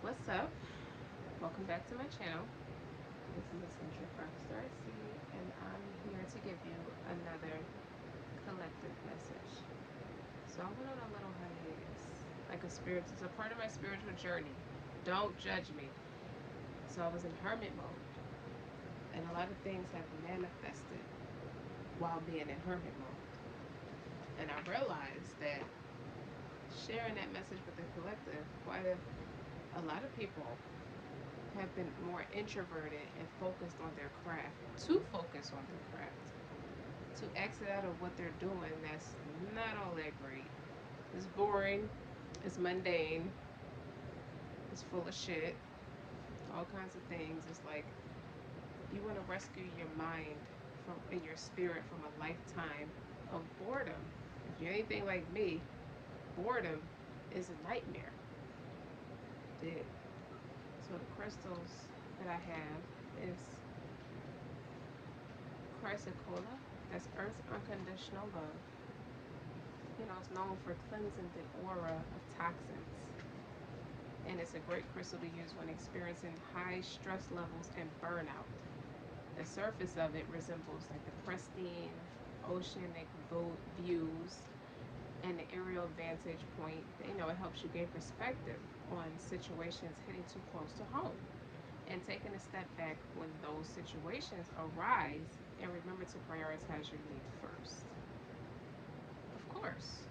What's up? Welcome back to my channel. This is Eccentric RockStar'Seed, and I'm here to give you another collective message. So I went on a little hiatus, like it's a part of my spiritual journey. Don't judge me. So I was in hermit mode, and a lot of things have manifested while being in hermit mode. And I realized that sharing that message with the collective, a lot of people have been more introverted and focused on their craft, too focused on their craft, to exit out of what they're doing that's not all that great. It's boring, it's mundane, it's full of shit, all kinds of things. It's like you want to rescue your mind from and your spirit from a lifetime of boredom. If you're anything like me, boredom is a nightmare. It So the crystals that I have is chrysocolla. That's Earth's unconditional love. It's known for cleansing the aura of toxins. And it's a great crystal to use when experiencing high stress levels and burnout. The surface of it resembles like the pristine oceanic views and the aerial vantage point. It helps you gain perspective on situations hitting too close to home and taking a step back when those situations arise, and remember to prioritize your need first. Of course,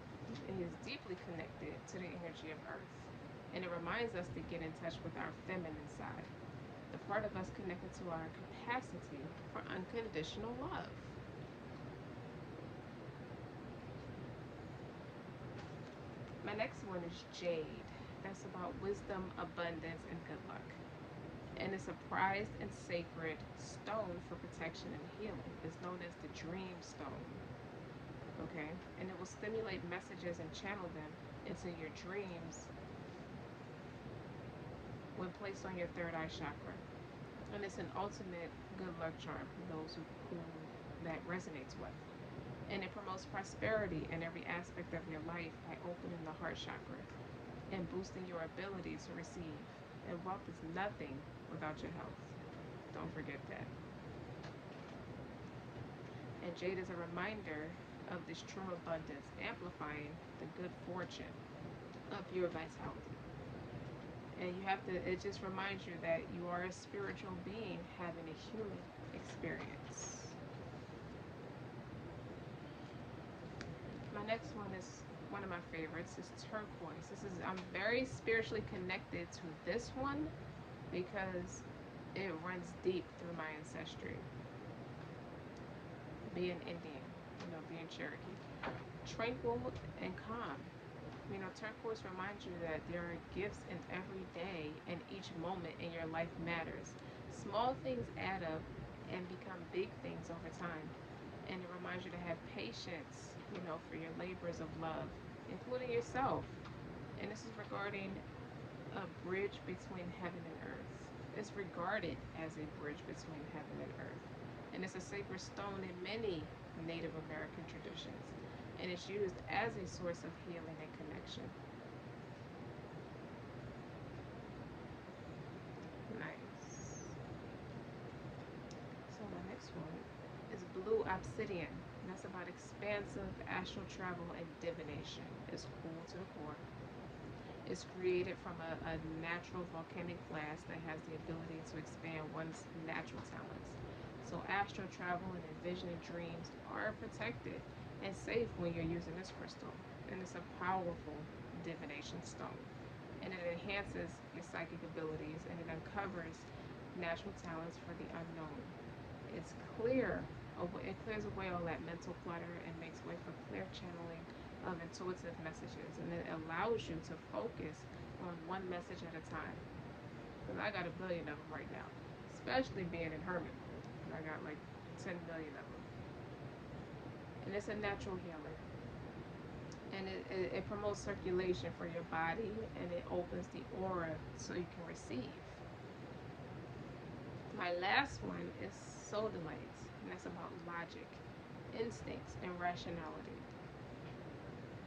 it is deeply connected to the energy of Earth, and it reminds us to get in touch with our feminine side, the part of us connected to our capacity for unconditional love. My next one is jade. That's about wisdom, abundance, and good luck. And it's a prized and sacred stone for protection and healing. It's known as the dream stone. Okay? And it will stimulate messages and channel them into your dreams when placed on your third eye chakra. And it's an ultimate good luck charm for those who that resonates with. And it promotes prosperity in every aspect of your life by opening the heart chakra and boosting your ability to receive. And wealth is nothing without your health. Don't forget that. And jade is a reminder of this true abundance, amplifying the good fortune of your vitality. And it just reminds you that you are a spiritual being having a human experience. My next one is one of my favorites. Is turquoise. I'm very spiritually connected to this one because it runs deep through my ancestry. Being Indian, being Cherokee, tranquil and calm. Turquoise reminds you that there are gifts in every day, and each moment in your life matters. Small things add up and become big things over time. And it reminds you to have patience, for your labors of love, including yourself. And this is regarding a bridge between heaven and earth. It's regarded as a bridge between heaven and earth. And it's a sacred stone in many Native American traditions. And it's used as a source of healing and connection. Nice. So my next one is blue obsidian. And that's about expansive astral travel and divination. It's cool to the core. It's created from a natural volcanic glass that has the ability to expand one's natural talents. So astral travel and envisioning dreams are protected and safe when you're using this crystal. And it's a powerful divination stone. And it enhances your psychic abilities, and it uncovers natural talents for the unknown. It's it clears away all that mental clutter and makes way for clear channeling of intuitive messages, and it allows you to focus on one message at a time. Because I got a billion of them right now, especially being in hermit. I got like 10 million of them. And it's a natural healer. And it promotes circulation for your body, and it opens the aura so you can receive. My last one is sodalite, and that's about logic, instincts, and rationality.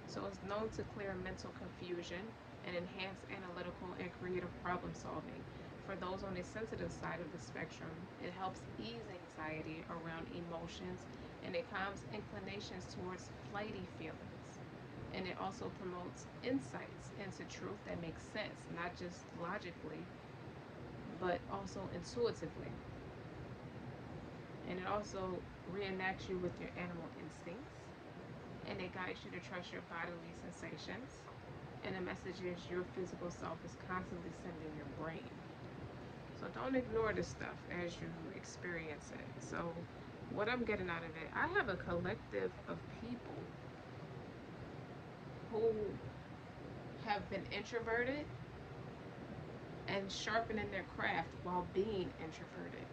So it's known to clear mental confusion and enhance analytical and creative problem solving. For those on the sensitive side of the spectrum, it helps ease anxiety around emotions and it calms inclinations towards flighty feelings. And it also promotes insights into truth that makes sense, not just logically, but also intuitively. And it also reenacts you with your animal instincts, and it guides you to trust your bodily sensations. And the message is your physical self is constantly sending your brain. So don't ignore this stuff as you experience it. So, what I'm getting out of it, I have a collective of people who have been introverted and sharpening their craft while being introverted.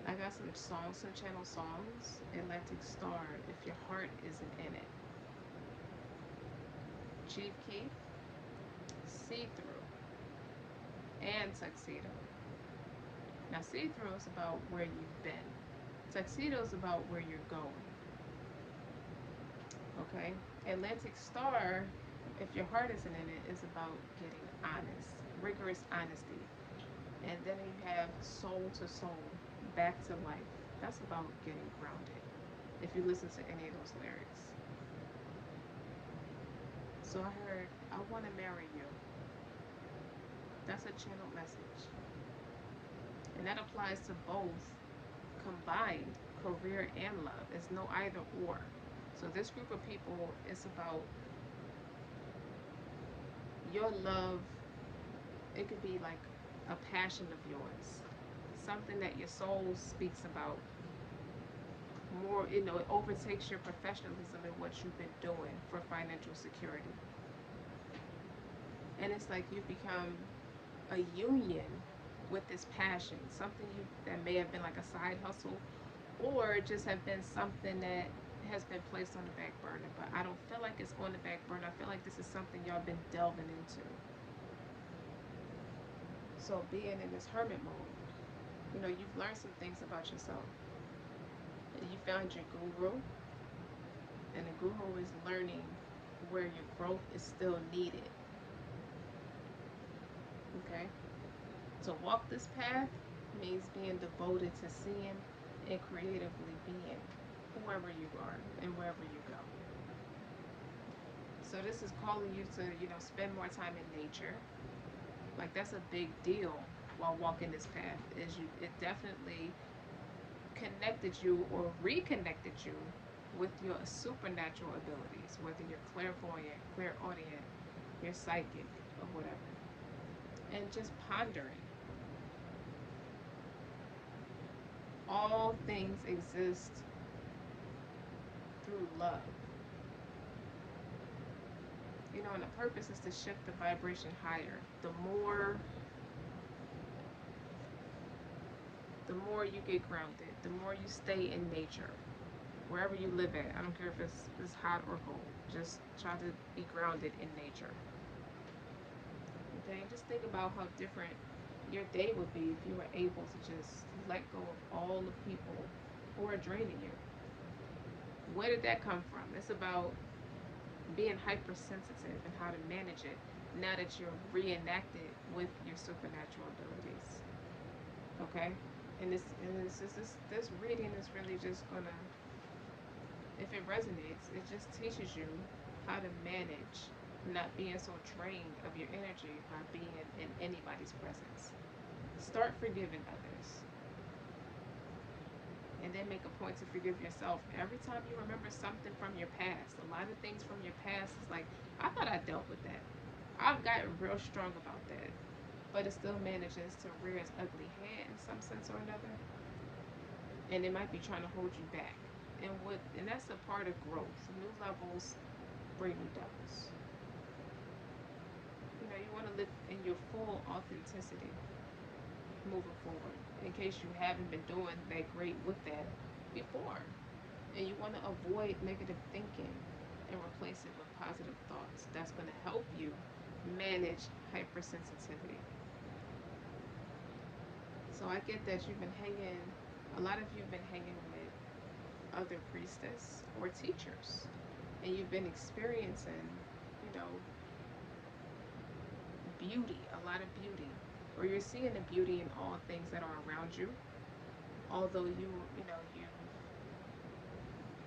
I got some songs, some channel songs. Atlantic Star, If Your Heart Isn't in It. Chief Keef, See Through, and Tuxedo. Now, See Through is about where you've been. Tuxedo is about where you're going. Okay? Atlantic Star, If Your Heart Isn't in It, is about getting honest, rigorous honesty. And then you have Soul to Soul, Back to Life. That's about getting grounded, if you listen to any of those lyrics. So I heard, I want to marry you. That's a channeled message. And that applies to both combined career and love. It's no either or. So this group of people is about your love. It could be like a passion of yours, something that your soul speaks about more. It overtakes your professionalism and what you've been doing for financial security. And it's like you become a union with this passion, something that may have been like a side hustle, or just have been something that has been placed on the back burner. But I don't feel like it's on the back burner. I feel like this is something y'all been delving into. So being in this hermit mode, you've learned some things about yourself. You found your guru, and the guru is learning where your growth is still needed. Okay? To walk this path means being devoted to seeing and creatively being whoever you are and wherever you go. So this is calling you to, spend more time in nature. Like, that's a big deal while walking this path. It definitely connected you or reconnected you with your supernatural abilities, whether you're clairvoyant, clairaudient, you're psychic, or whatever. And just pondering. All things exist through love. And the purpose is to shift the vibration higher. The more you get grounded, the more you stay in nature, wherever you live at. I don't care if it's hot or cold. Just try to be grounded in nature. Okay, just think about how different your day would be if you were able to just let go of all the people who are draining you. Where did that come from? It's about being hypersensitive and how to manage it now that you're reenacted with your supernatural abilities. Okay? And this reading is really just gonna, if it resonates, it just teaches you how to manage not being so drained of your energy by being in anybody's presence. Start forgiving others. And then make a point to forgive yourself every time you remember something from your past. A lot of things from your past is like, I thought I dealt with that. I've gotten real strong about that. But it still manages to rear its ugly head in some sense or another. And it might be trying to hold you back. And that's a part of growth. New levels bring new devils. You want to live in your full authenticity moving forward, in case you haven't been doing that great with that before. And you want to avoid negative thinking and replace it with positive thoughts. That's going to help you manage hypersensitivity. So I get that a lot of you have been hanging with other priestess or teachers, and you've been experiencing, beauty, a lot of beauty, or you're seeing the beauty in all things that are around you. Although you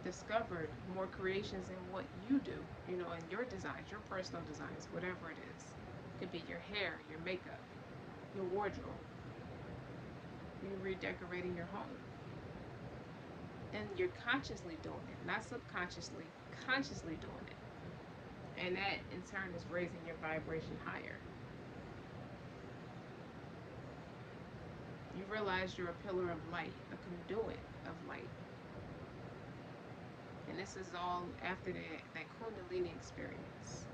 discovered more creations in what you do, in your designs, your personal designs, whatever it is. It could be your hair, your makeup, your wardrobe. You're redecorating your home. And you're consciously doing it, not subconsciously, consciously doing it. And that in turn is raising your vibration higher. You realize you're a pillar of light, a conduit of light. And this is all after that Kundalini experience.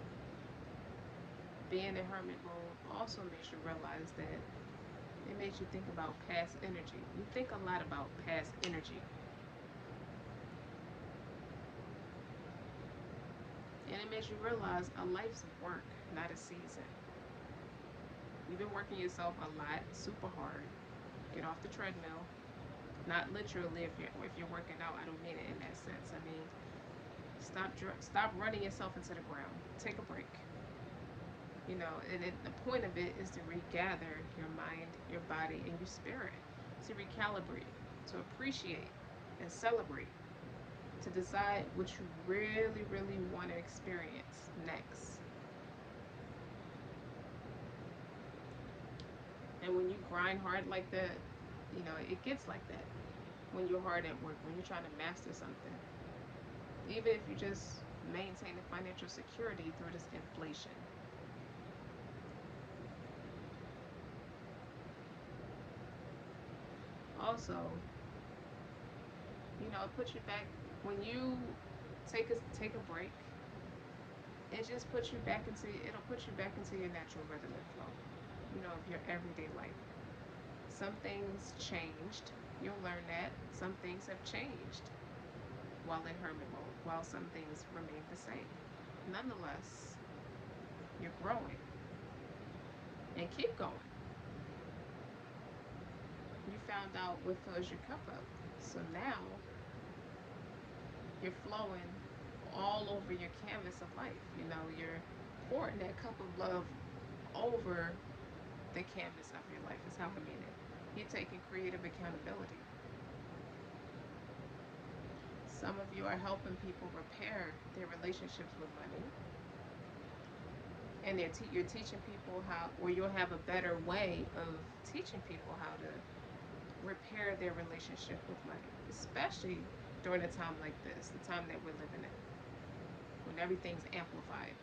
Being in hermit mode also makes you realize that it makes you think about past energy. You think a lot about past energy. And it makes you realize a life's work, not a season. You've been working yourself a lot, super hard. Get off the treadmill. Not literally if you're working out. I don't mean it in that sense. I mean, stop running yourself into the ground. Take a break. And the point of it is to regather your mind, your body, and your spirit. To recalibrate, to appreciate and celebrate, to decide what you really, really want to experience next. And when you grind hard like that, it gets like that. When you're hard at work, when you're trying to master something, even if you just maintain the financial security through this inflation. Also, it puts you back when you take a break. It'll put you back into your natural rhythm and flow. Of your everyday life. Some things changed. You'll learn that some things have changed while in hermit mode, while some things remain the same. Nonetheless, you're growing and keep going. You found out what fills your cup up. So now you're flowing all over your canvas of life. You're pouring that cup of love over the canvas of your life, is how I mean it. You're taking creative accountability. Some of you are helping people repair their relationships with money. And you're teaching people how, or you'll have a better way of teaching people how to repair their relationship with money, especially during a time like this, the time that we're living in, when everything's amplified.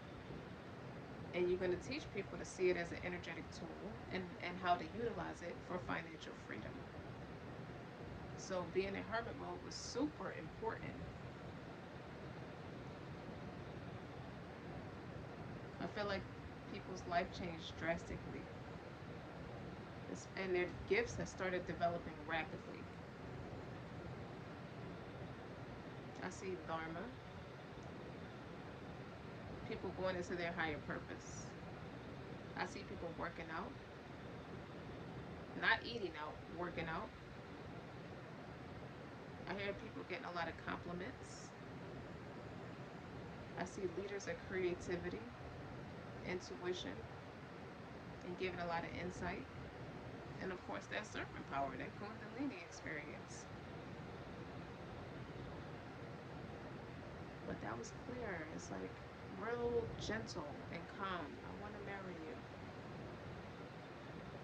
And you're going to teach people to see it as an energetic tool and how to utilize it for financial freedom. So being in hermit mode was super important. I feel like people's life changed drastically. And their gifts have started developing rapidly. I see Dharma. People going into their higher purpose. I see people working out. Not eating out, working out. I hear people getting a lot of compliments. I see leaders of creativity, intuition, and giving a lot of insight. And of course that serpent power, that Kundalini experience. But that was clear. It's like real gentle and calm. I want to marry you.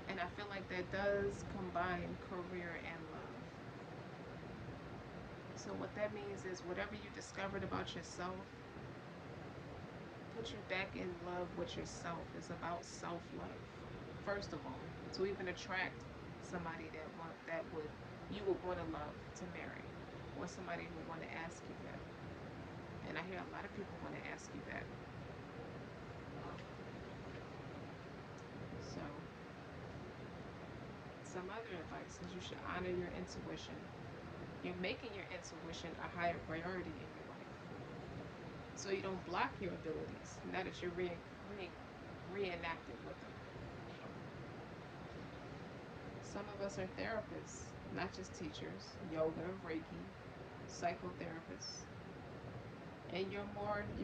And I feel like that does combine career and love. So what that means is whatever you discovered about yourself, put you back in love with yourself. It's about self-love. First of all, to even attract somebody you would want to love to marry, or somebody who would want to ask you that. And I hear a lot of people want to ask you that. So, some other advice is you should honor your intuition. You're making your intuition a higher priority in your life. So you don't block your abilities, now that you're reenacting with them. Some of us are therapists, not just teachers, yoga, Reiki, psychotherapists. And you're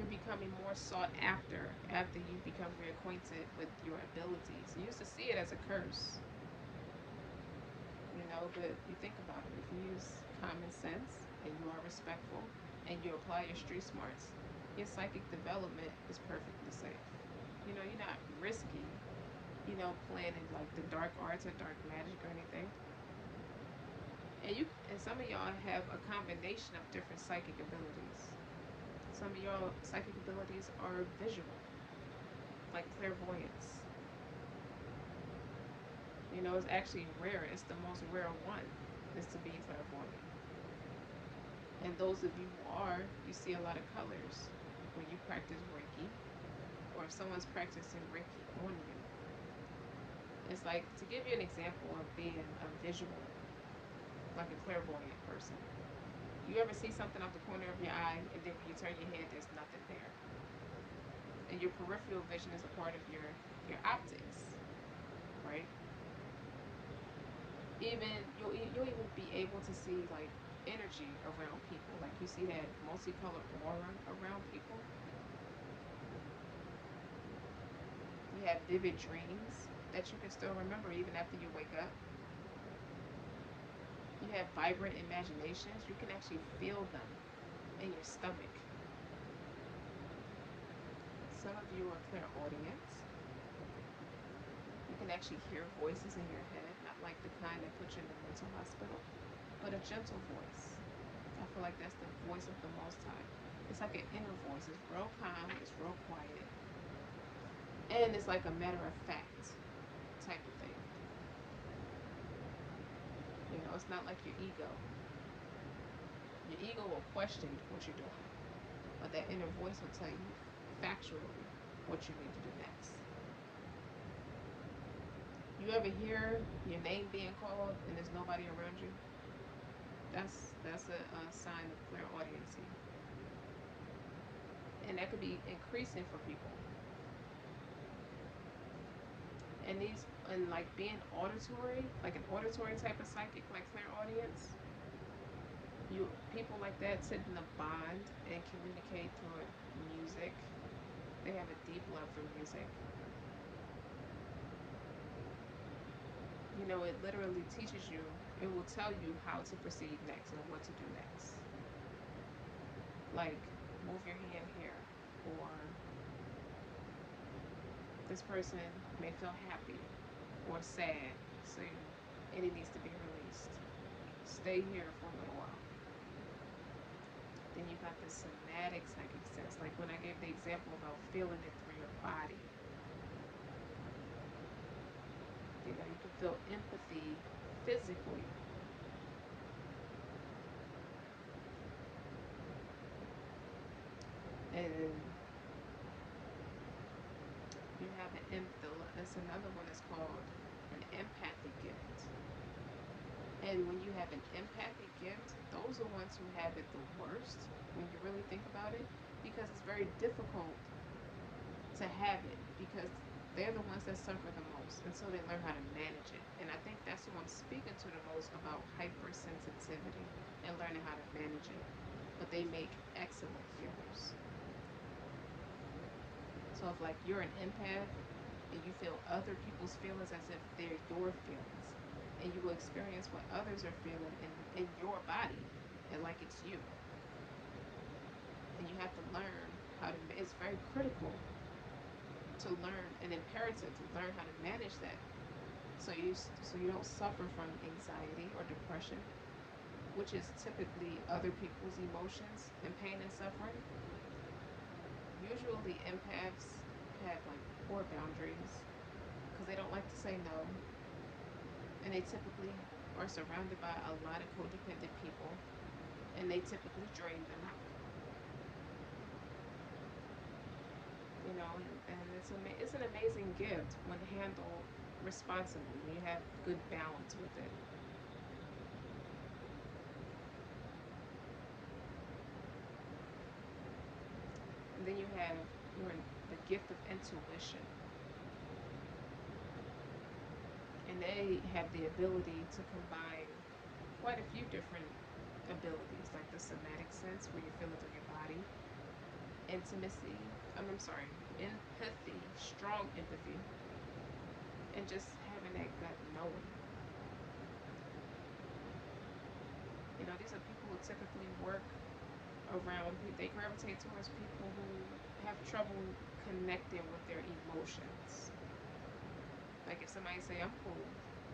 becoming more sought after you become reacquainted with your abilities. You used to see it as a curse, but you think about it. If you use common sense and you are respectful and you apply your street smarts, your psychic development is perfectly safe. You're not risky, playing in like the dark arts or dark magic or anything. And some of y'all have a combination of different psychic abilities. Some of y'all psychic abilities are visual, like clairvoyance. It's actually rare. It's the most rare one, is to be clairvoyant. And those of you who are, you see a lot of colors when you practice Reiki, or if someone's practicing Reiki on you. It's like, to give you an example of being a visual, like a clairvoyant person. You ever see something off the corner of your eye, and then when you turn your head, there's nothing there? And your peripheral vision is a part of your optics, right? Even you'll even be able to see like energy around people. Like you see that multicolored aura around people. You have vivid dreams that you can still remember even after you wake up. You have vibrant imaginations. You can actually feel them in your stomach. Some of you are clairaudience. You can actually hear voices in your head, not like the kind that put you in the mental hospital, but a gentle voice. I feel like that's the voice of the Most High. It's like an inner voice. It's real calm. It's real quiet. And it's like a matter of fact type of thing. It's not like your ego. Your ego will question what you're doing, but that inner voice will tell you factually what you need to do next. You ever hear your name being called and there's nobody around you? That's a sign of clairaudiency. And that could be increasing for people. And like being auditory, like an auditory type of psychic, like clairaudience, people like that sit in a bond and communicate through music. They have a deep love for music. It literally teaches you, it will tell you how to proceed next and what to do next. Like, move your hand here, or this person may feel happy or sad, so and it needs to be released. Stay here for a little while. Then you got the somatic psychic sense, like when I gave the example about feeling it through your body. You can feel empathy physically. And you have there's another one that's called an empathic gift. And when you have an empathic gift, those are ones who have it the worst when you really think about it, because it's very difficult to have it, because they're the ones that suffer the most, and so they learn how to manage it. And I think that's who I'm speaking to the most about hypersensitivity and learning how to manage it. But they make excellent healers. So if like you're an empath and you feel other people's feelings as if they're your feelings, and you will experience what others are feeling in your body and like it's you. And you have to learn how to, it's very critical to learn, an imperative to learn how to manage that, so you don't suffer from anxiety or depression, which is typically other people's emotions and pain and suffering. Usually empaths have like poor boundaries because they don't like to say no, and they typically are surrounded by a lot of codependent people, and they typically drain them. And it's an amazing gift when handled responsibly, when you have good balance with it. And then you have the gift of intuition, and they have the ability to combine quite a few different abilities, like the somatic sense where you feel it through your body, intimacy. I'm sorry, empathy, strong empathy, and just having that gut knowing. These are people who typically work around, they gravitate towards people who have trouble connecting with their emotions. Like if somebody say, I'm cool,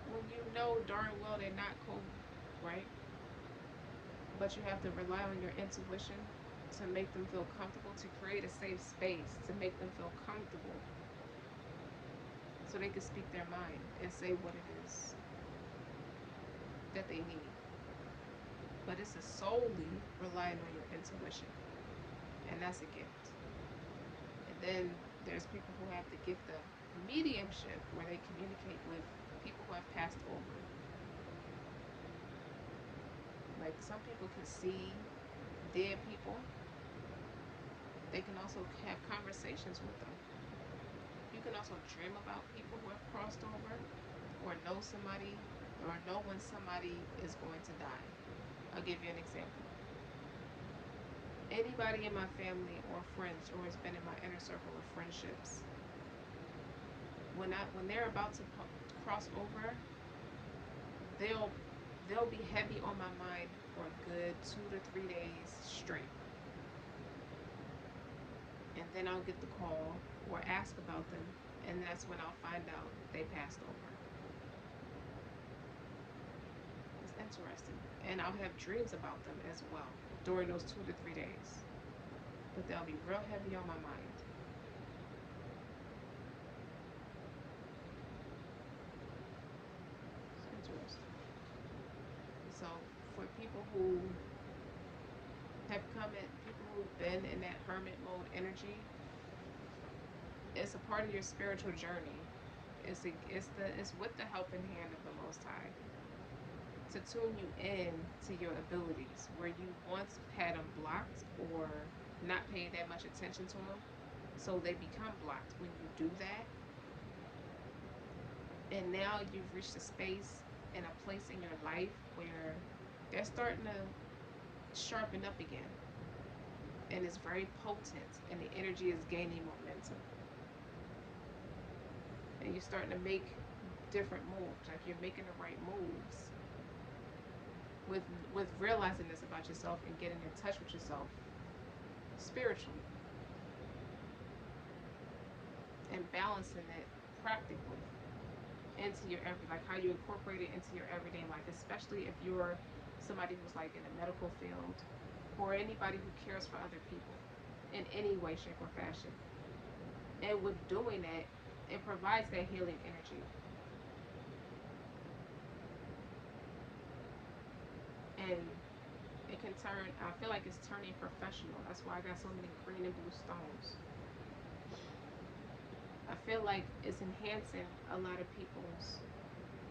well, you know darn well they're not cool, right? But you have to rely on your intuition to make them feel comfortable, to create a safe space, to make them feel comfortable so they can speak their mind and say what it is that they need. But it's a solely relying on your intuition, and that's a gift. And then there's people who have the gift of mediumship, where they communicate with people who have passed over. Like some people can see dead people. They can also have conversations with them. You can also dream about people who have crossed over, or know somebody, or know when somebody is going to die. I'll give you an example. Anybody in my family or friends, or has been in my inner circle of friendships, when they're about to cross over, they'll be heavy on my mind for a good 2 to 3 days straight. And then I'll get the call or ask about them, and that's when I'll find out they passed over. It's interesting. And I'll have dreams about them as well during those 2 to 3 days. But they'll be real heavy on my mind. It's interesting. So for people who have come in, people who've been in that hermit mode energy, it's a part of your spiritual journey. It's with the helping hand of the Most High to tune you in to your abilities, where you once had them blocked or not paying that much attention to them, so they become blocked when you do that. And now you've reached a space and a place in your life where they're starting to sharpen up again, and it's very potent, and the energy is gaining momentum, and you're starting to make different moves, like you're making the right moves with realizing this about yourself and getting in touch with yourself spiritually and balancing it practically into your like how you incorporate it into your everyday life, especially if you're somebody who's like in the medical field, or anybody who cares for other people in any way, shape, or fashion. And with doing that, it provides that healing energy. And it can turn, I feel like it's turning professional. That's why I got so many green and blue stones. I feel like it's enhancing a lot of people's,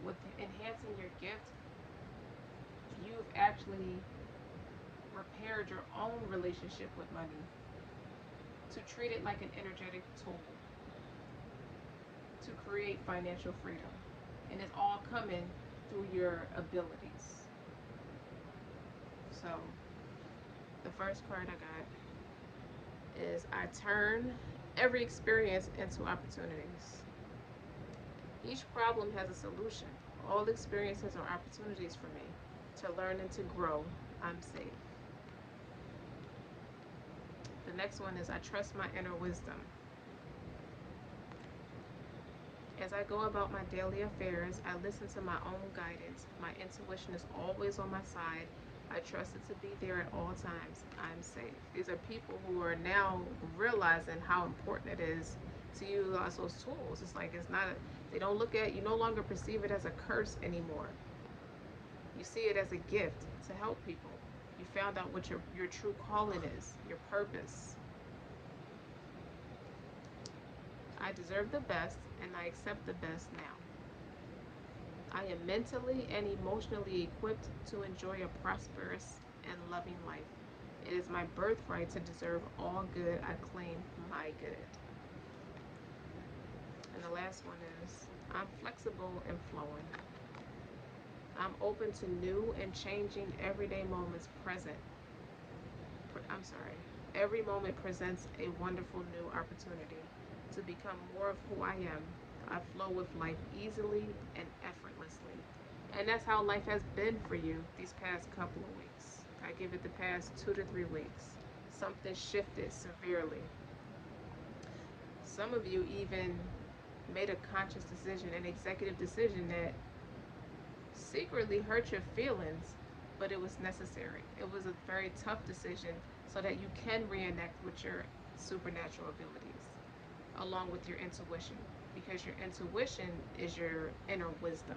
with enhancing your gift, you've actually repaired your own relationship with money to treat it like an energetic tool to create financial freedom. And it's all coming through your abilities. So the first card I got is I turn every experience into opportunities. Each problem has a solution. All experiences are opportunities for me to learn and to grow. I'm safe. The next one is I trust my inner wisdom. As I go about my daily affairs, I listen to my own guidance. My intuition is always on my side. I trust it to be there at all times. I'm safe. These are people who are now realizing how important it is to utilize those tools. It's like they don't look at, you no longer perceive it as a curse anymore. You see it as a gift to help people. You found out what your true calling is, your purpose. I deserve the best, and I accept the best now. I am mentally and emotionally equipped to enjoy a prosperous and loving life. It is my birthright to deserve all good. I claim my good. And the last one is I'm flexible and flowing. I'm open to new and changing everyday moments present. I'm sorry. Every moment presents a wonderful new opportunity to become more of who I am. I flow with life easily and effortlessly. And that's how life has been for you these past couple of weeks. I give it the past 2 to 3 weeks. Something shifted severely. Some of you even made a conscious decision, an executive decision that secretly hurt your feelings, but it was necessary. It was a very tough decision so that you can reenact with your supernatural abilities along with your intuition, because your intuition is your inner wisdom,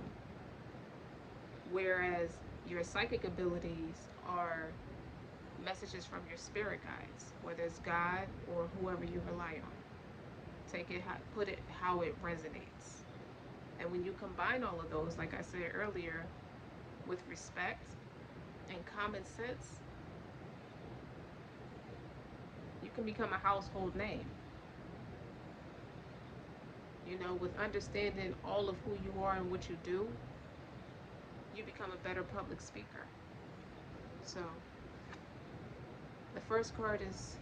whereas your psychic abilities are messages from your spirit guides, whether it's God or whoever you rely on. Take it, put it how it resonates. And when you combine all of those, like I said earlier, with respect and common sense, you can become a household name. You know, with understanding all of who you are and what you do, you become a better public speaker. So, the first card is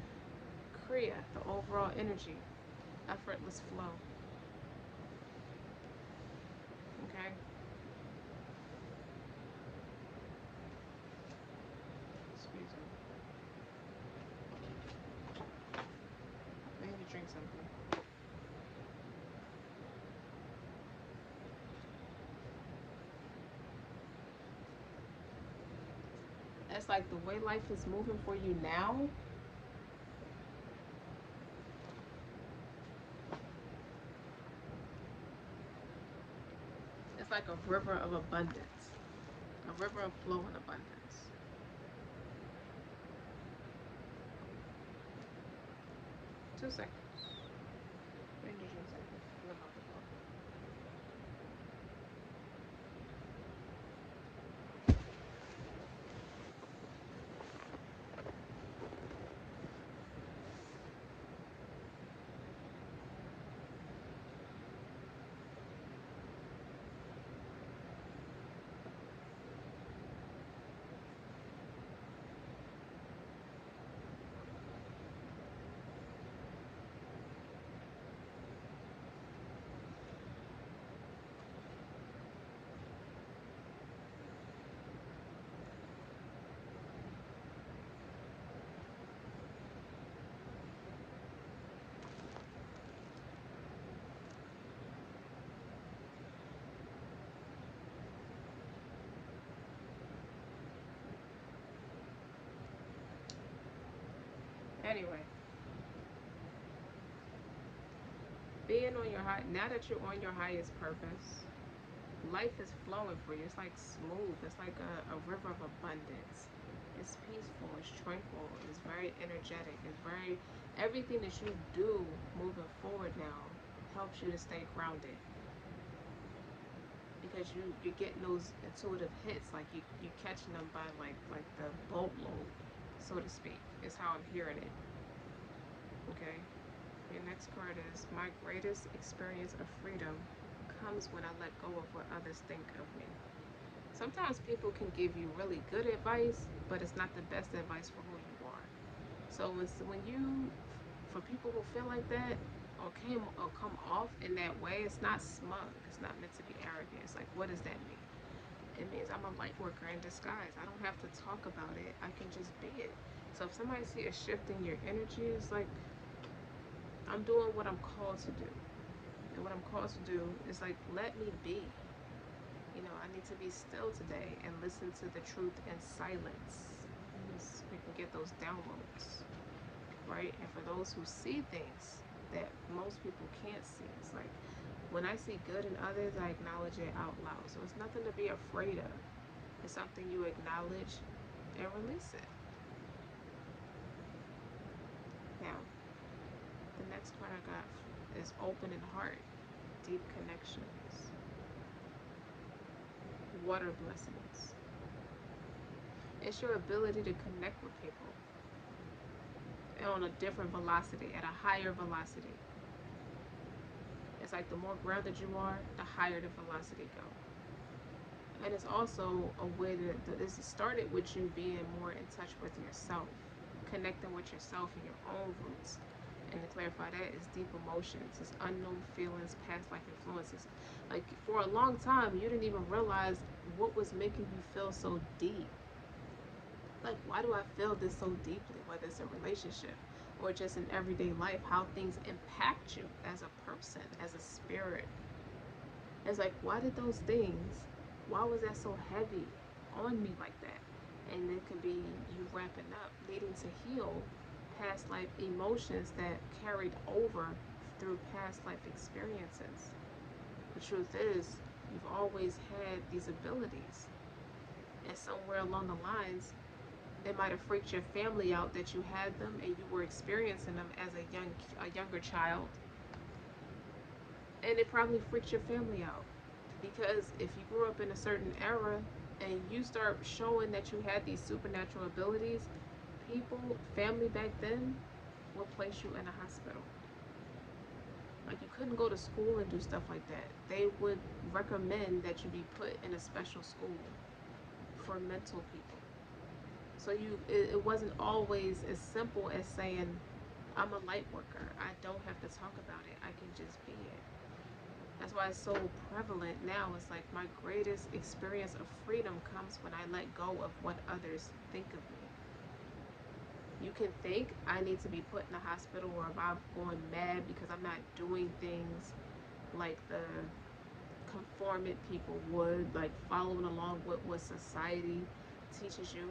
Kriya, the overall energy, effortless flow. Okay? Excuse me. I need to drink something. It's like the way life is moving for you now. It's like a river of abundance, a river of flow and abundance. 2 seconds. I need to drink something. I'm about to go. Anyway, being on your high, now that you're on your highest purpose, life is flowing for you. It's like smooth. It's like a river of abundance. It's peaceful. It's tranquil. It's very energetic. It's very, everything that you do moving forward now helps you to stay grounded, because you're getting those intuitive hits, like you catching them by like the boatload, so to speak. Is how I'm hearing it. Okay. Your next card is my greatest experience of freedom comes when I let go of what others think of me. Sometimes people can give you really good advice, but it's not the best advice for who you are. So when you, for people who feel like that or come off in that way, it's not smug. It's not meant to be arrogant. It's like, what does that mean? It means I'm a light worker in disguise. I don't have to talk about it. I can just be it. So if somebody see a shift in your energy, it's like, I'm doing what I'm called to do. And what I'm called to do is like, let me be. You know, I need to be still today and listen to the truth in silence. We can get those downloads, right? And for those who see things that most people can't see, it's like, when I see good in others, I acknowledge it out loud. So it's nothing to be afraid of. It's something you acknowledge and release it. Now, the next card I got is open in heart, deep connections, water blessings. It's your ability to connect with people on a different velocity, at a higher velocity. It's like the more grounded you are, the higher the velocity go. And it's also a way that this started with you being more in touch with yourself, connecting with yourself and your own roots. And to clarify that is deep emotions, it's unknown feelings, past life influences. Like for a long time, you didn't even realize what was making you feel so deep. Like, why do I feel this so deeply? Whether it's a relationship or just in everyday life, how things impact you as a person, as a spirit. It's like, why did those things, why was that so heavy on me like that? And it could be you ramping up, needing to heal past life emotions that carried over through past life experiences. The truth is, you've always had these abilities, and somewhere along the lines, it might have freaked your family out that you had them and you were experiencing them as a younger child, and it probably freaked your family out because if you grew up in a certain era and you start showing that you had these supernatural abilities, people, family back then would place you in a hospital. Like, you couldn't go to school and do stuff like that. They would recommend that you be put in a special school for mental people. So it wasn't always as simple as saying, I'm a light worker, I don't have to talk about it, I can just be it. That's why it's so prevalent now. It's like my greatest experience of freedom comes when I let go of what others think of me. You can think I need to be put in the hospital, or if I'm going mad because I'm not doing things like the conformant people would, like following along with what society teaches you.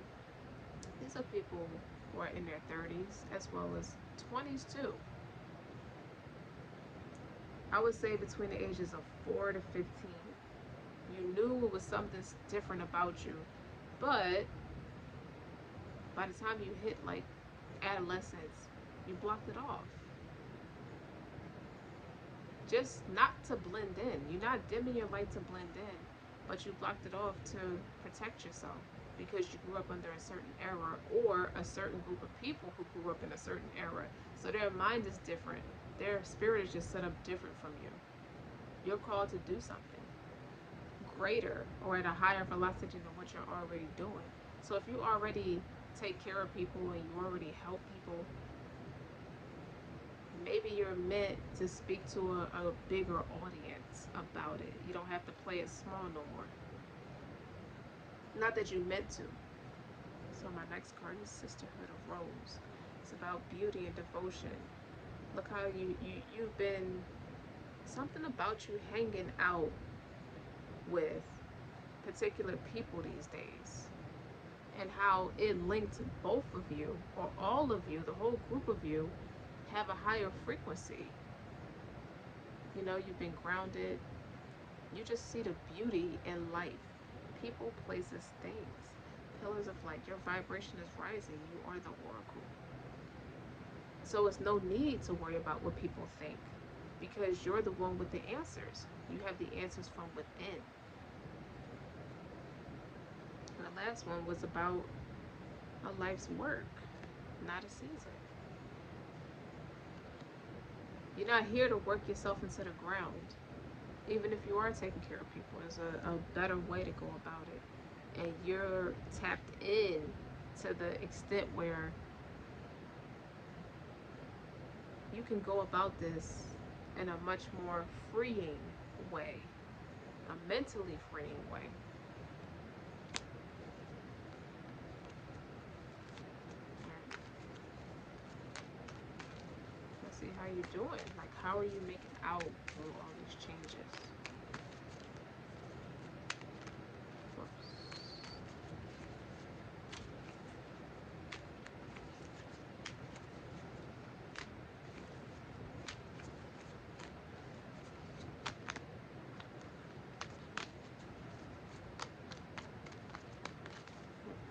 These are people who are in their 30s as well as 20s too. I would say between the ages of 4 to 15, you knew it was something different about you, but by the time you hit like adolescence, you blocked it off. Just not to blend in. You're not dimming your light to blend in, but you blocked it off to protect yourself because you grew up under a certain era or a certain group of people who grew up in a certain era. So their mind is different. Their spirit is just set up different from you. You're called to do something greater or at a higher velocity than what you're already doing. So if you already take care of people and you already help people, maybe you're meant to speak to a bigger audience about it. You don't have to play it small no more. Not that you meant to. So my next card is Sisterhood of Rose. It's about beauty and devotion. Look how you've been, something about you hanging out with particular people these days, and how it linked both of you, or all of you, the whole group of you, have a higher frequency. You know, you've been grounded. You just see the beauty in life. People, places, things. Pillars of light. Your vibration is rising. You are the oracle. So it's no need to worry about what people think because you're the one with the answers. You have the answers from within. And the last one was about a life's work, not a season. You're not here to work yourself into the ground. Even if you are taking care of people, there's a better way to go about it. And you're tapped in to the extent where you can go about this in a much more freeing way, a mentally freeing way. Let's see how you're doing. Like, how are you making out through all these changes? Whoops.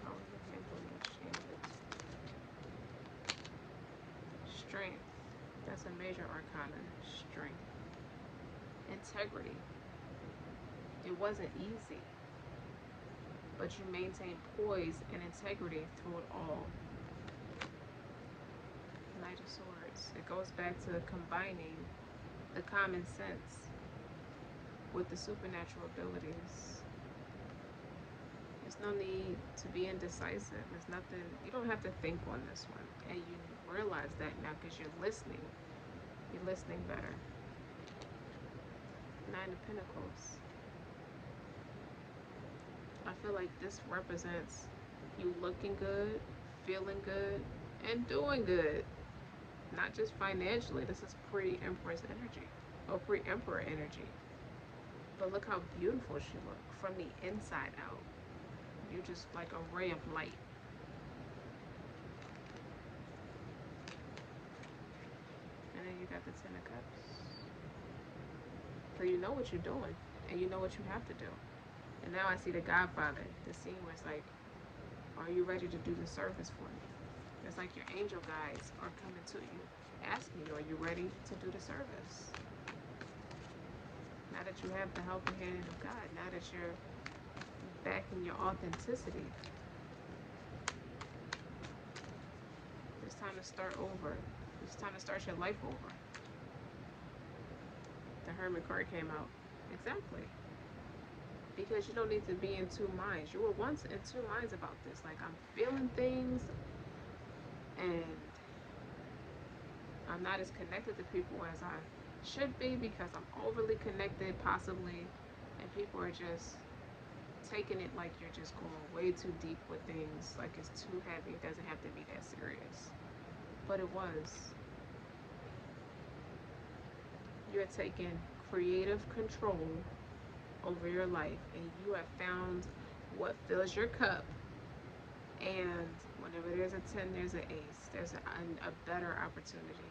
How are you handling these changes? Strength. That's a major arcana. Strength. Integrity. It wasn't easy, but you maintained poise and integrity through it all. Knight of Swords. It goes back to combining the common sense with the supernatural abilities. It's There's no need to be indecisive. There's nothing, you don't have to think on this one. And you realize that now because you're listening. You're listening better. Nine of Pentacles. I feel like this represents you looking good, feeling good, and doing good. Not just financially. This is pre-Empress energy. Or pre-Emperor energy. But look how beautiful she looked from the inside out. You're just like a ray of light. And then you got the Ten of Cups. So you know what you're doing. And you know what you have to do. And now I see the Godfather. The scene where it's like, are you ready to do the service for me? It's like your angel guides are coming to you, asking you, are you ready to do the service? Now that you have the helping hand of God, now that you're back in your authenticity, it's time to start over. It's time to start your life over. The Hermit card came out. Exactly. Because you don't need to be in two minds. You were once in two minds about this. Like, I'm feeling things and I'm not as connected to people as I should be because I'm overly connected, possibly, and people are just taking it like you're just going way too deep with things, like it's too heavy. It doesn't have to be that serious. But it was. You're taking creative control over your life, and you have found what fills your cup. And whenever there's a 10, there's an ace. There's a better opportunity.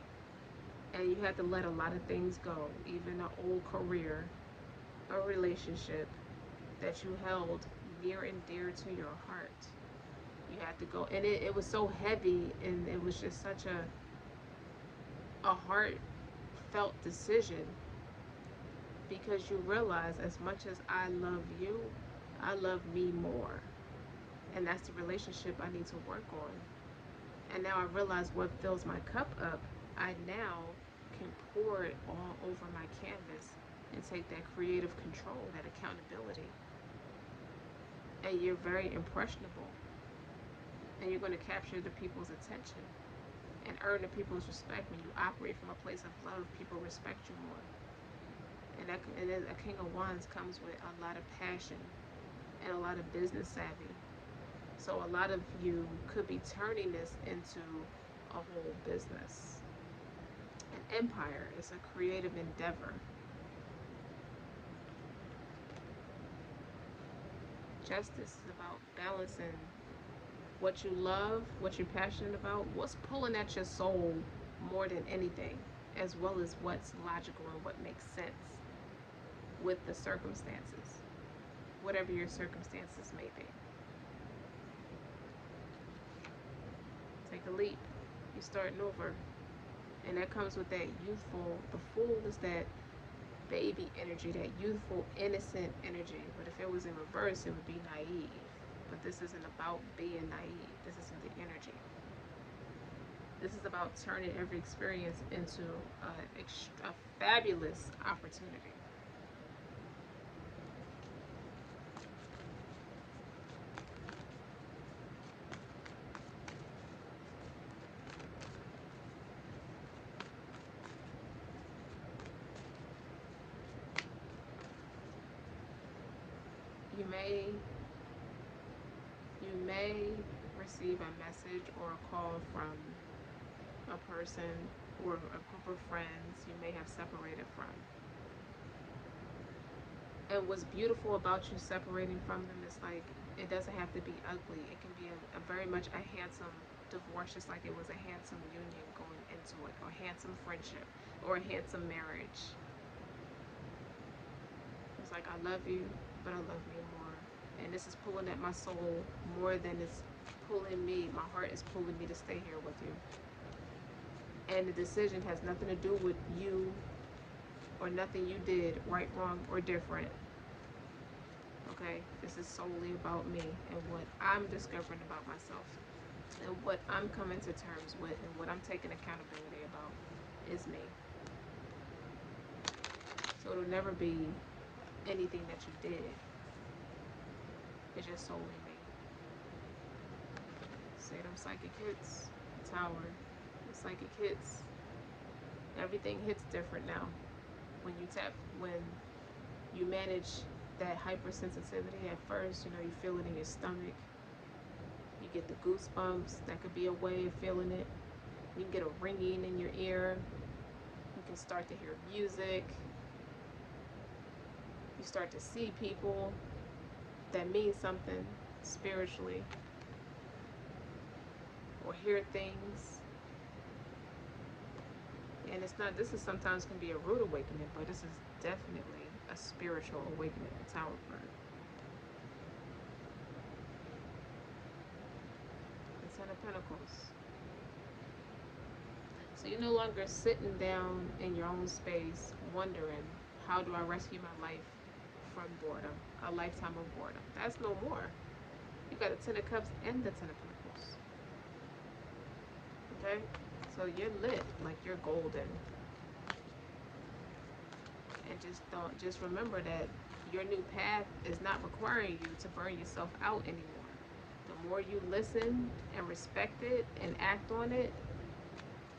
And you have to let a lot of things go, even an old career, a relationship that you held near and dear to your heart. You have to go. And it was so heavy, and it was just such a heartfelt decision, because you realize, as much as I love you, I love me more. And that's the relationship I need to work on. And now I realize what fills my cup up. I now can pour it all over my canvas and take that creative control, that accountability. And you're very impressionable. And you're going to capture the people's attention and earn the people's respect. When you operate from a place of love, people respect you more. And a King of Wands comes with a lot of passion and a lot of business savvy. So a lot of you could be turning this into a whole business. An empire is a creative endeavor. Justice is about balancing what you love, what you're passionate about, what's pulling at your soul more than anything, as well as what's logical and what makes sense with the circumstances, whatever your circumstances may be. Take a leap. You're starting over. And that comes with that youthful, the Fool is that baby energy, that youthful, innocent energy. But if it was in reverse, it would be naive. But this isn't about being naive. This isn't the energy. This is about turning every experience into a fabulous opportunity. You may receive a message or a call from a person or a group of friends you may have separated from. And what's beautiful about you separating from them is, like, it doesn't have to be ugly. It can be a very much a handsome divorce, just like it was a handsome union going into it, or handsome friendship, or a handsome marriage. It's like, I love you, but I love me more. And this is pulling at my soul more than it's pulling me. My heart is pulling me to stay here with you. And the decision has nothing to do with you or nothing you did, right, wrong, or different. Okay? This is solely about me and what I'm discovering about myself and what I'm coming to terms with and what I'm taking accountability about is me. So it'll never be anything that you did. It's just solely me. say them psychic hits, the tower, the psychic hits, everything hits different now. When you tap, when you manage that hypersensitivity at first, you know, you feel it in your stomach, you get the goosebumps, that could be a way of feeling it. You can get a ringing in your ear, you can start to hear music, you start to see people that mean something spiritually, or hear things. And it's not, this is sometimes can be a rude awakening, but this is definitely a spiritual awakening, the Tower card. The Ten of Pentacles. So you're no longer sitting down in your own space wondering, how do I rescue my life from boredom, a lifetime of boredom? That's no more. You got the Ten of Cups and the Ten of Pentacles. Okay? So you're lit, like you're golden. And just remember that your new path is not requiring you to burn yourself out anymore. The more you listen and respect it and act on it,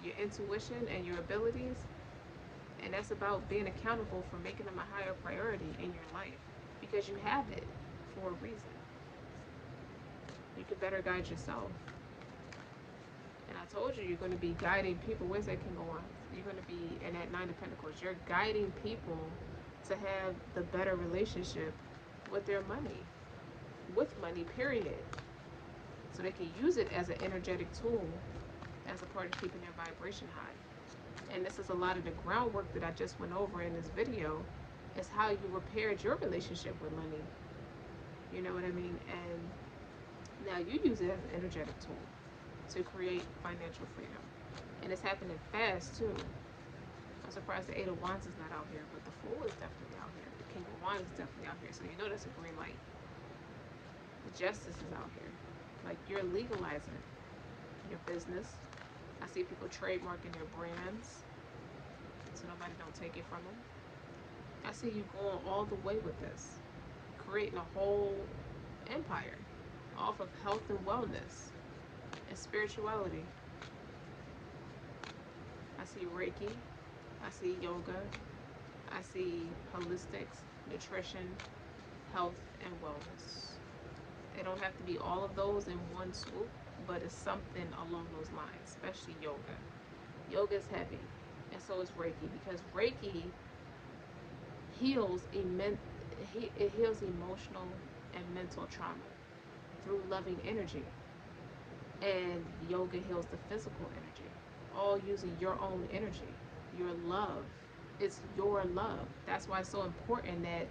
your intuition and your abilities, and that's about being accountable for making them a higher priority in your life, because you have it for a reason. You can better guide yourself. And I told you, you're going to be guiding people. Where's that king go on? You're going to be in that Nine of Pentacles. You're guiding people to have the better relationship with their money, with money, period. So they can use it as an energetic tool, as a part of keeping their vibration high. And this is a lot of the groundwork that I just went over in this video, is how you repaired your relationship with money. You know what I mean? And now you use it as an energetic tool to create financial freedom. And it's happening fast too. I'm surprised the Eight of Wands is not out here, but the Fool is definitely out here. The King of Wands is definitely out here. So you know that's a green light. The Justice is out here. Like, you're legalizing your business. I see people trademarking their brands so nobody don't take it from them. I see you going all the way with this, creating a whole empire off of health and wellness and spirituality. I see Reiki, I see yoga, I see holistics, nutrition, health, and wellness. It don't have to be all of those in one swoop, but it's something along those lines, especially yoga. Yoga is heavy, and so is Reiki, because Reiki heals it heals emotional and mental trauma through loving energy. And yoga heals the physical energy, all using your own energy, your love. It's your love. That's why it's so important that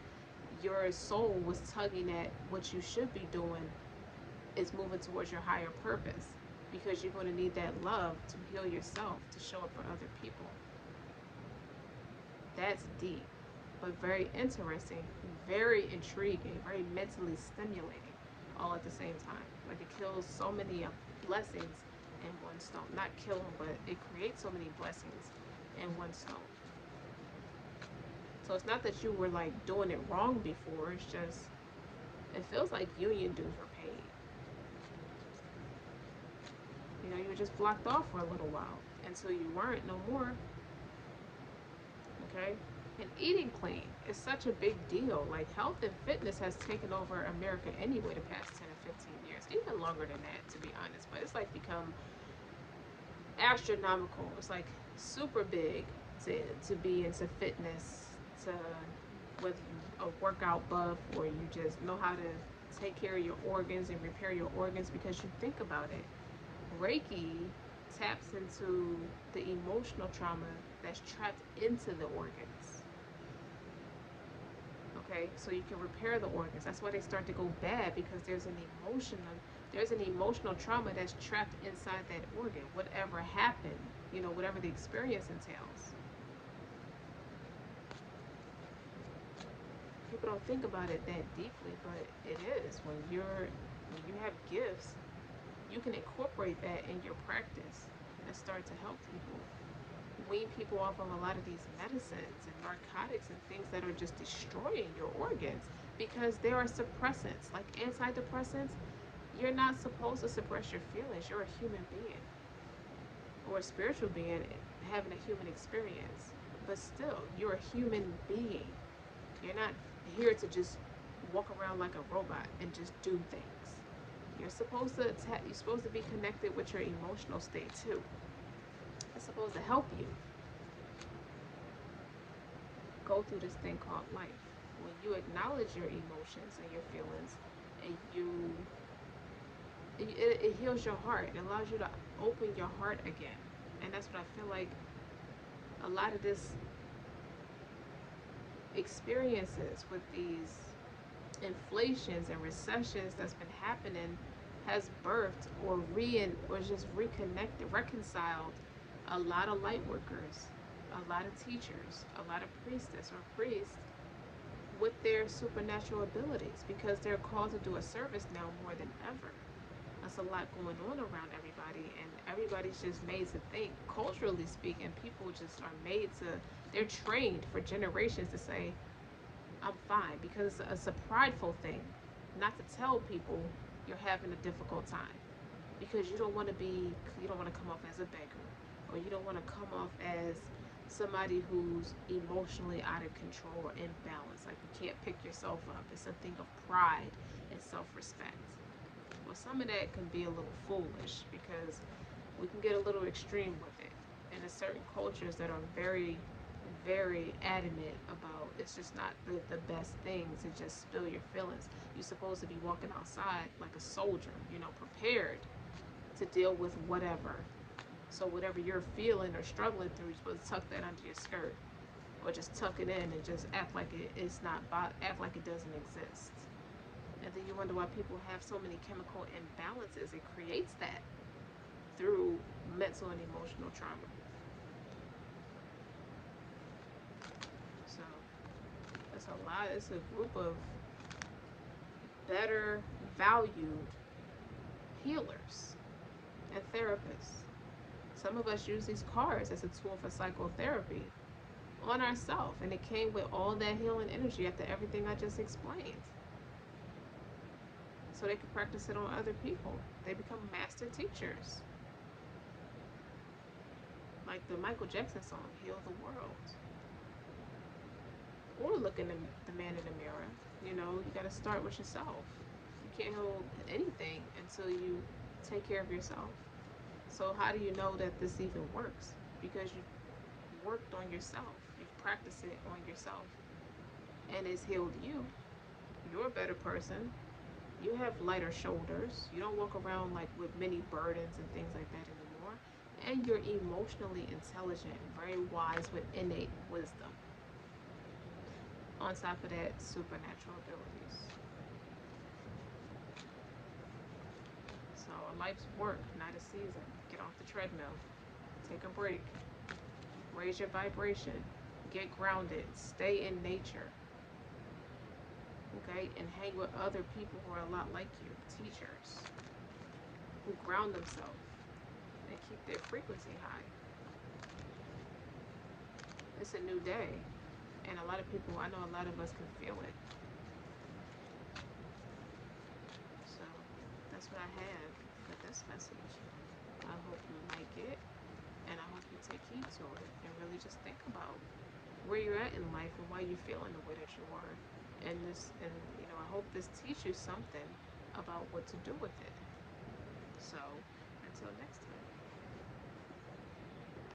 your soul was tugging at what you should be doing is moving towards your higher purpose, because you're going to need that love to heal yourself, to show up for other people. That's deep, but very interesting, very intriguing, very mentally stimulating, all at the same time. Like, it kills so many blessings in one stone. Not kill them, but it creates so many blessings in one stone. So it's not that you were like doing it wrong before, it's just, it feels like union dues were paid. You know, you were just blocked off for a little while until you weren't no more. Okay? And eating clean is such a big deal. Like, health and fitness has taken over America anyway the past 10 or 15 years. Even longer than that, to be honest. But it's like become astronomical. It's like super big to be into fitness, to whether you a workout buff or you just know how to take care of your organs and repair your organs. Because you think about it, Reiki taps into the emotional trauma that's trapped into the organs. Okay, so you can repair the organs. That's why they start to go bad, because there's an emotional trauma that's trapped inside that organ. Whatever happened, you know, whatever the experience entails. People don't think about it that deeply, but it is. When you have gifts, you can incorporate that in your practice and start to help people. Wean people off of a lot of these medicines and narcotics and things that are just destroying your organs, because there are suppressants like antidepressants. You're not supposed to suppress your feelings. You're a human being or a spiritual being having a human experience. But still, you're a human being. You're not here to just walk around like a robot and just do things. You're supposed to be connected with your emotional state too. It's supposed to help you go through this thing called life. When you acknowledge your emotions and your feelings, and it heals your heart. It allows you to open your heart again, and that's what I feel like. A lot of this experiences with these inflations and recessions that's been happening has birthed or just reconnected, reconciled a lot of light workers, a lot of teachers, a lot of priestess or priests with their supernatural abilities because they're called to do a service now more than ever. There's a lot going on around everybody, and everybody's just made to think. Culturally speaking, people just are made to, they're trained for generations to say, I'm fine, because it's a prideful thing not to tell people you're having a difficult time because you don't want to come off as a beggar, or you don't want to come off as somebody who's emotionally out of control or imbalanced. Like, you can't pick yourself up. It's a thing of pride and self-respect. Well, some of that can be a little foolish because we can get a little extreme with it. And there's certain cultures that are very, very adamant about it's just not the best thing to just spill your feelings. You're supposed to be walking outside like a soldier, prepared to deal with whatever. So whatever you're feeling or struggling through, you're supposed to tuck that under your skirt, or just tuck it in and just act like it's not, act like it doesn't exist. And then you wonder why people have so many chemical imbalances. It creates that through mental and emotional trauma. So it's a group of better valued healers and therapists. Some of us use these cards as a tool for psychotherapy on ourselves, and it came with all that healing energy after everything I just explained. So they can practice it on other people. They become master teachers. Like the Michael Jackson song, Heal the World. Or look in the man in the mirror. You got to start with yourself. You can't heal anything until you take care of yourself. So how do you know that this even works? Because you worked on yourself. You've practiced it on yourself. And it's healed you. You're a better person. You have lighter shoulders. You don't walk around like with many burdens and things like that anymore. And you're emotionally intelligent, very wise with innate wisdom. On top of that, supernatural abilities. So a life's work, not a season. Get off the treadmill. Take a break. Raise your vibration. Get grounded. Stay in nature. Okay? And hang with other people who are a lot like you. Teachers. Who ground themselves and keep their frequency high. It's a new day. And a lot of people, I know a lot of us can feel it. So that's what I have for this message. I hope you like it, and I hope you take heed to it and really just think about where you're at in life and why you're feeling the way that you are. And I hope this teaches you something about what to do with it. So until next time.